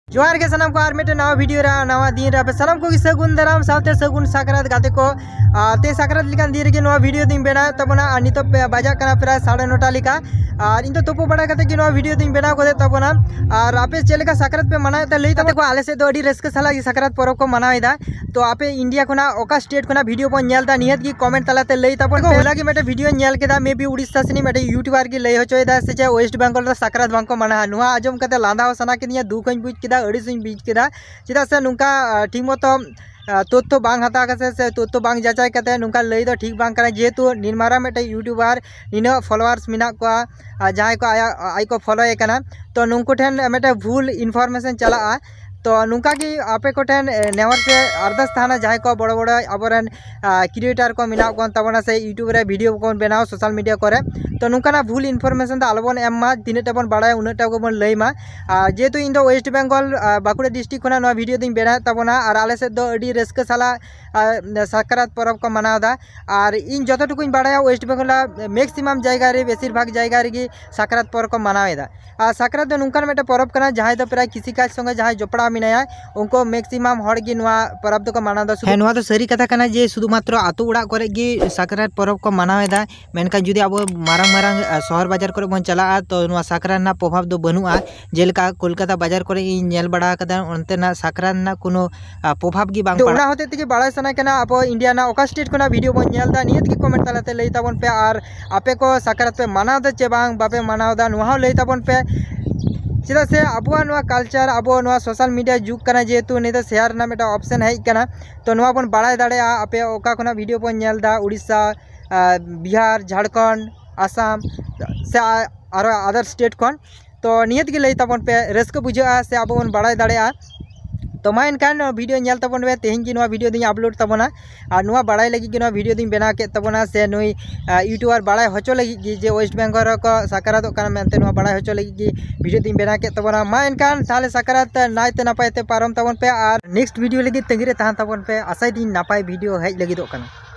जोहार के सनम को मिट्टे नवा वीडियो नवा दिन पे सनम को सगुन दाराम साथे सगुन साकरात गाते को ते साकरात लिकान दिन रे नवा वीडियो दिन बेना तबना नित बजा कना प्राय 9:30 लिका और इन तुपु बड़ा कते कि नवा वीडियो दिन बेना को दे तबना और आपे चेलेका साकरात पे मनाए त लई तबे को आले से दो अडी रस्क साला साकरात परब को मनाएदा तो आपे इंडिया कोना ओका स्टेट कोना वीडियो को नेलदा नियत की कमेंट तलाते लई तबन को होला की मेटे वीडियो नेल केदा मे बी उड़ीसा सनी मेटे यूट्यूबर की लई होचोयदा से वेस्ट बंगाल रा साकरात बांको मना नुवा आजम कते लांदा सना के दुख बुझ केदा अड़ीसिन बीज केदा चेदा से नुका ठीक मतो तथ्य बांग हता कसे से तथ्य बांग जाचाई कते नुका लई दो ठीक बांग करा जेहेतु निर्मारा मेटे यूट्यूबर निना फॉलोअर्स मिना को जहां को आई को फॉलो ए कना तो नुंकु ठेन मेटे भूल इनफॉरमेशन चला तो नुका की आपे को ठेन नेवर से अरदास थाना जहां को बड़ बड़ अबरन क्रिएटर को मिना को तबना से यूट्यूब रे वीडियो को बनाओ सोशल मीडिया करे तो नुकाना भूल इनफॉरमेशन आलोबन एमा तीनटा बन बाड़ा उन्नटा को बन लईमा जेहेतु इन वेस्ट बेंगल बाकुड़ा डिस्ट्रिक्ट कोना नो वीडियो दिन बेना तबना और आले से दो अडी रस्क साला साकरात परब को मनावदा और इन जतटुकु बाड़ा वेस्ट बेंगल मैक्सिमम जायगा रे बेसिर भाग जायगा रे साकरात परब को मनावेदा साकरात दो नुकान मेटे परब कना जहां दो प्राय किसी काज संगे जहां जोपड़ा मिनाया उनको मैक्सिमम हड़ गी नोआ परब दो को मनावदा नोआ तो सरी कथा कना जे शुधु मात्र आतु उड़ा करे गी साकरात परब को मनावेदा मेनका जुदी अब मारंग मारंग शहर बाजार करे बन चला तो नोआ साकरात ना प्रभाव दो बनुआ जेलका कोलकाता बाजार करे इ नेल बड़ा कदा ओनते ना साकरात ना कोनो प्रभाव गी बांग पड़ा होते ते बाड़ा सना केना अब इंडिया ना ओका स्टेट कोना वीडियो बन नेलदा नियत की कमेंट तालाते लई ताबन पे और आपे को साकरात पे मनावदा चे बांग बापे मनावदा नोआ लई ताबन पे चेदा से आबुआ नोआ कल्चर आबो नोआ सोशल मीडिया जुग कना जेहेतु ने शेयर ना मेटा ऑप्शन है कना तो नोआ बन बाड़ा दाड़े आपे ओका कोना वीडियो बन नेलदा उड़ीसा बिहार झारखंड आसाम से और अदर स्टेट कौन तो नियत के लई ताबन पे रस्क बुझा से अब बन बाड़ा दाड़े तो मा इनकान वीडियो नेल ताबन पे तेहन की नोआ वीडियो दिन अपलोड ताबना और नोआ बाड़ाई लगी कि नोआ वीडियो दिन बना के ताबना से नुई यूट्यूबर बाड़ाई होचो लगी कि जे वेस्ट बेंगल को साकरात काना मेनते नोआ बाड़ाई होचो लगी कि वीडियो दिन बना के ताबना मा इनकान ताले साकरात नायते नापायते पारम ताबन पे और नेक्स्ट वीडियो लगी तंगिरे तहन ताबन पे आसाई दिन नापाय वीडियो हेज लगी दो काना।